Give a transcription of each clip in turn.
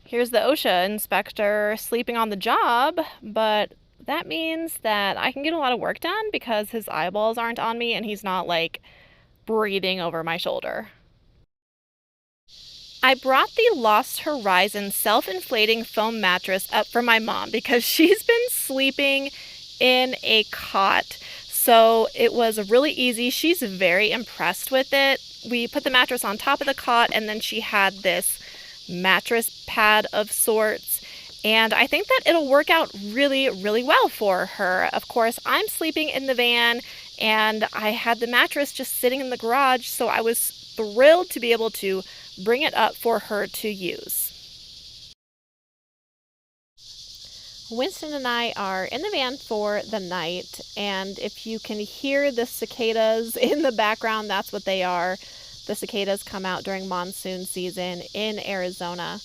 Here's the OSHA inspector sleeping on the job, but that means that I can get a lot of work done because his eyeballs aren't on me and he's not like breathing over my shoulder. I brought the Lost Horizon self-inflating foam mattress up for my mom because she's been sleeping in a cot. So it was really easy. She's very impressed with it. We put the mattress on top of the cot and then she had this mattress pad of sorts. And I think that it'll work out really, really well for her. Of course, I'm sleeping in the van and I had the mattress just sitting in the garage, so I was thrilled to be able to bring it up for her to use. Winston and I are in the van for the night, and if you can hear the cicadas in the background, that's what they are. The cicadas come out during monsoon season in Arizona.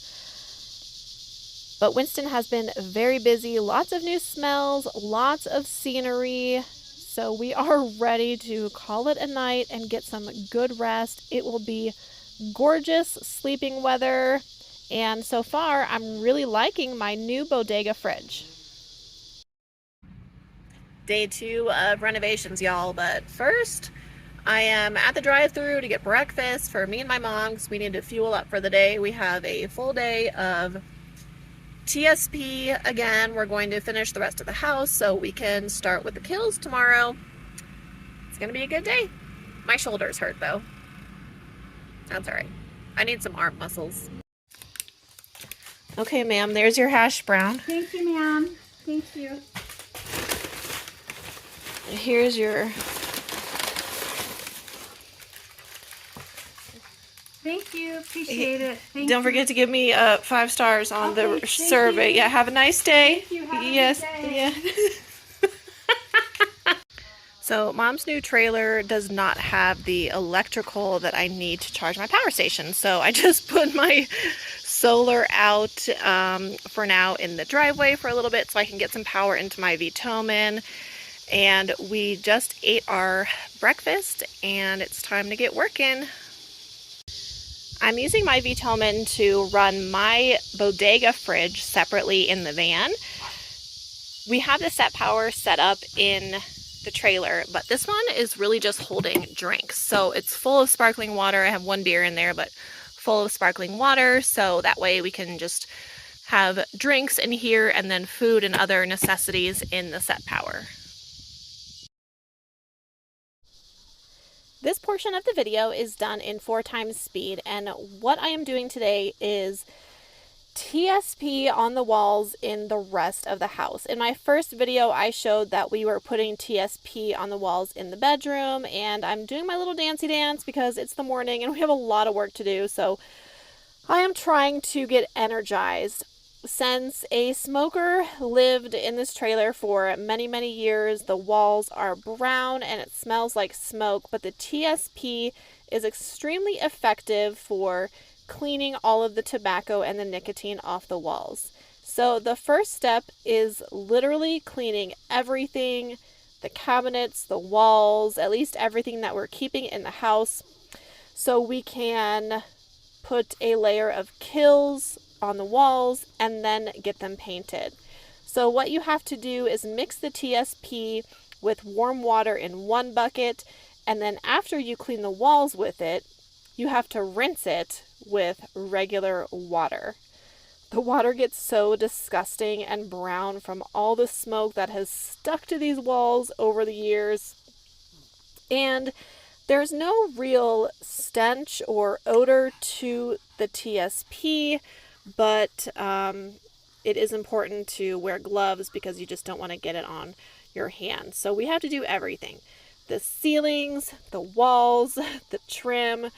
But Winston has been very busy, lots of new smells, lots of scenery. So we are ready to call it a night and get some good rest. It will be gorgeous sleeping weather. And so far, I'm really liking my new bodega fridge. Day 2 of renovations, y'all. But first, I am at the drive-thru to get breakfast for me and my mom because we need to fuel up for the day. We have a full day of TSP. Again, we're going to finish the rest of the house so we can start with the kills tomorrow. It's gonna be a good day. My shoulders hurt though. That's all right. I need some arm muscles. Okay, ma'am, there's your hash brown. Thank you, ma'am. Thank you. Here's your... Thank you. Appreciate it. Don't forget to give me 5 stars on the survey. Yeah, have a nice day. Thank you. Have yes. a good day. Yeah. So mom's new trailer does not have the electrical that I need to charge my power station. So I just put my solar out for now in the driveway for a little bit so I can get some power into my Vitomin. And we just ate our breakfast and it's time to get working. I'm using my Vitomin to run my bodega fridge separately in the van. We have the set power set up in the trailer, but this one is really just holding drinks. So it's full of sparkling water. I have 1 beer in there, but full of sparkling water. So that way we can just have drinks in here and then food and other necessities in the set power. This portion of the video is done in 4 times speed, and what I am doing today is TSP on the walls in the rest of the house. In my first video, I showed that we were putting TSP on the walls in the bedroom, and I'm doing my little dancey dance because it's the morning and we have a lot of work to do, so I am trying to get energized. Since a smoker lived in this trailer for many, many years, the walls are brown and it smells like smoke, but the TSP is extremely effective for cleaning all of the tobacco and the nicotine off the walls. So the first step is literally cleaning everything, the cabinets, the walls, at least everything that we're keeping in the house, so we can put a layer of kills on the walls and then get them painted. So what you have to do is mix the TSP with warm water in 1 bucket, and then after you clean the walls with it, you have to rinse it with regular water. The water gets so disgusting and brown from all the smoke that has stuck to these walls over the years. And there's no real stench or odor to the TSP, but it is important to wear gloves because you just don't want to get it on your hands. So we have to do everything. The ceilings, the walls, the trim,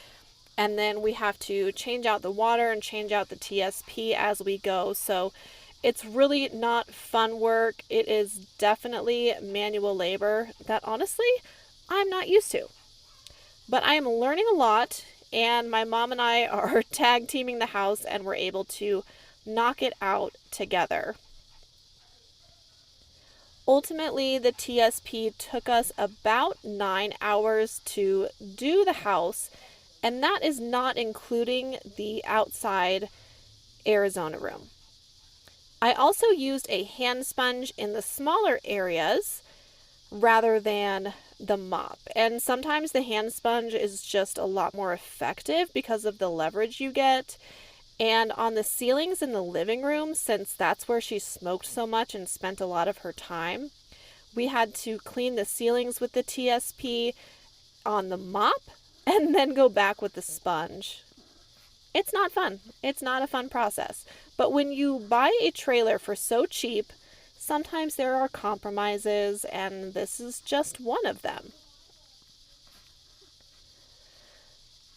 and then we have to change out the water and change out the TSP as we go. So it's really not fun work. It is definitely manual labor that honestly I'm not used to. But I am learning a lot, and my mom and I are tag teaming the house and we're able to knock it out together. Ultimately, the TSP took us about 9 hours to do the house, and that is not including the outside Arizona room. I also used a hand sponge in the smaller areas rather than the mop. And sometimes the hand sponge is just a lot more effective because of the leverage you get. And on the ceilings in the living room, since that's where she smoked so much and spent a lot of her time, we had to clean the ceilings with the TSP on the mop and then go back with the sponge. It's not fun. It's not a fun process. But when you buy a trailer for so cheap, sometimes there are compromises, and this is just one of them.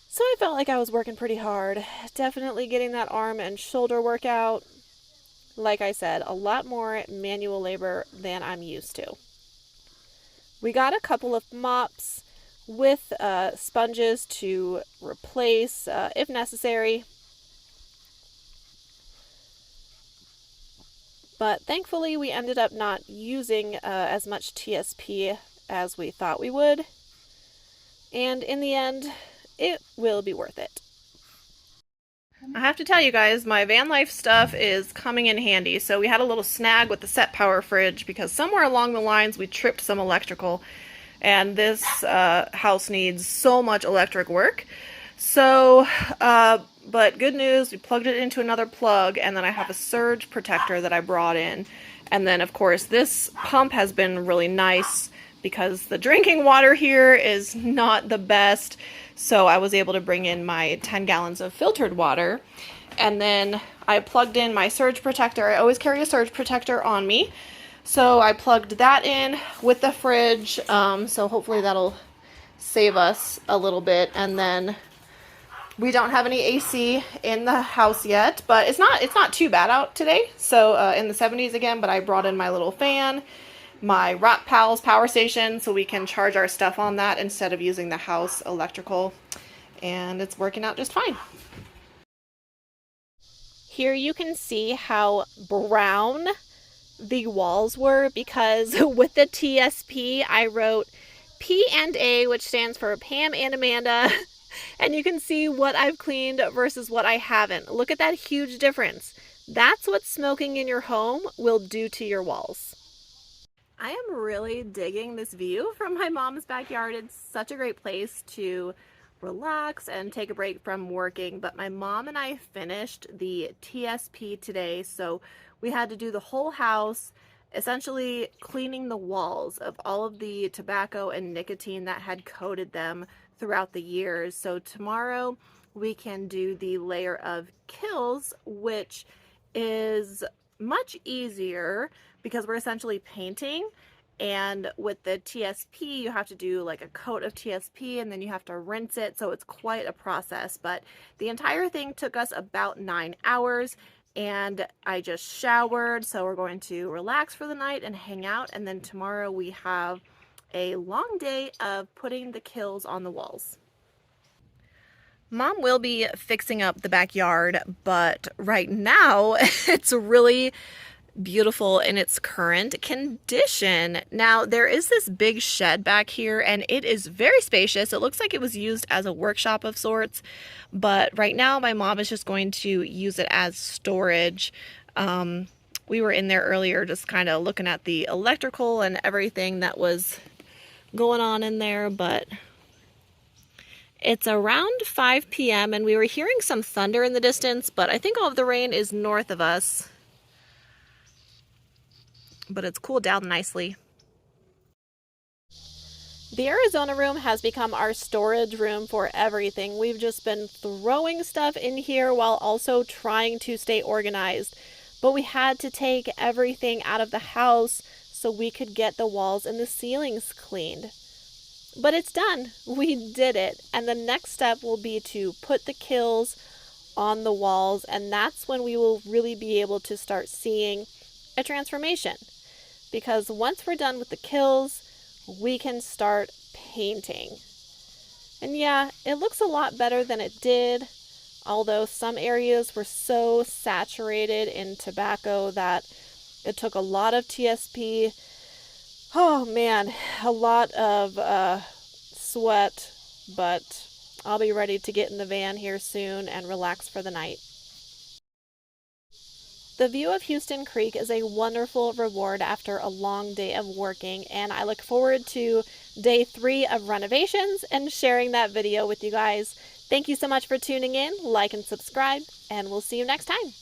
So I felt like I was working pretty hard. Definitely getting that arm and shoulder workout. Like I said, a lot more manual labor than I'm used to. We got a couple of mops with sponges to replace if necessary. But thankfully we ended up not using as much TSP as we thought we would. And in the end, it will be worth it. I have to tell you guys, my van life stuff is coming in handy. So we had a little snag with the set power fridge because somewhere along the lines we tripped some electrical, and this house needs so much electric work. So, but good news, we plugged it into another plug, and then I have a surge protector that I brought in. And then of course this pump has been really nice because the drinking water here is not the best. So I was able to bring in my 10 gallons of filtered water, and then I plugged in my surge protector. I always carry a surge protector on me. So I plugged that in with the fridge. So hopefully that'll save us a little bit. And then we don't have any AC in the house yet, but it's not too bad out today. So in the 70s again, but I brought in my little fan, my Rock Pals power station, so we can charge our stuff on that instead of using the house electrical, and it's working out just fine. Here you can see how brown the walls were because with the TSP I wrote P&A, which stands for Pam and Amanda, and you can see what I've cleaned versus what I haven't. Look at that huge difference. That's what smoking in your home will do to your walls. I am really digging this view from my mom's backyard. It's such a great place to relax and take a break from working, but my mom and I finished the TSP today, so we had to do the whole house, essentially cleaning the walls of all of the tobacco and nicotine that had coated them throughout the years. So tomorrow we can do the layer of kills, which is much easier because we're essentially painting, and with the TSP you have to do like a coat of TSP and then you have to rinse it, so it's quite a process. But the entire thing took us about 9 hours, and I just showered, so we're going to relax for the night and hang out, and then tomorrow we have a long day of putting the kills on the walls. Mom will be fixing up the backyard, but right now it's really beautiful in its current condition. Now there is this big shed back here and it is very spacious. It looks like it was used as a workshop of sorts, but right now my mom is just going to use it as storage. We were in there earlier just kind of looking at the electrical and everything that was going on in there, but it's around 5 p.m. and we were hearing some thunder in the distance, but I think all of the rain is north of us. But it's cooled down nicely. The Arizona room has become our storage room for everything. We've just been throwing stuff in here while also trying to stay organized. But we had to take everything out of the house so we could get the walls and the ceilings cleaned. But it's done. We did it. And the next step will be to put the kills on the walls, and that's when we will really be able to start seeing a transformation. Because once we're done with the kills, we can start painting. And yeah, it looks a lot better than it did, although some areas were so saturated in tobacco that it took a lot of TSP. Oh man, a lot of sweat, but I'll be ready to get in the van here soon and relax for the night. The view of Houston Creek is a wonderful reward after a long day of working, and I look forward to day 3 of renovations and sharing that video with you guys. Thank you so much for tuning in. Like and subscribe, and we'll see you next time.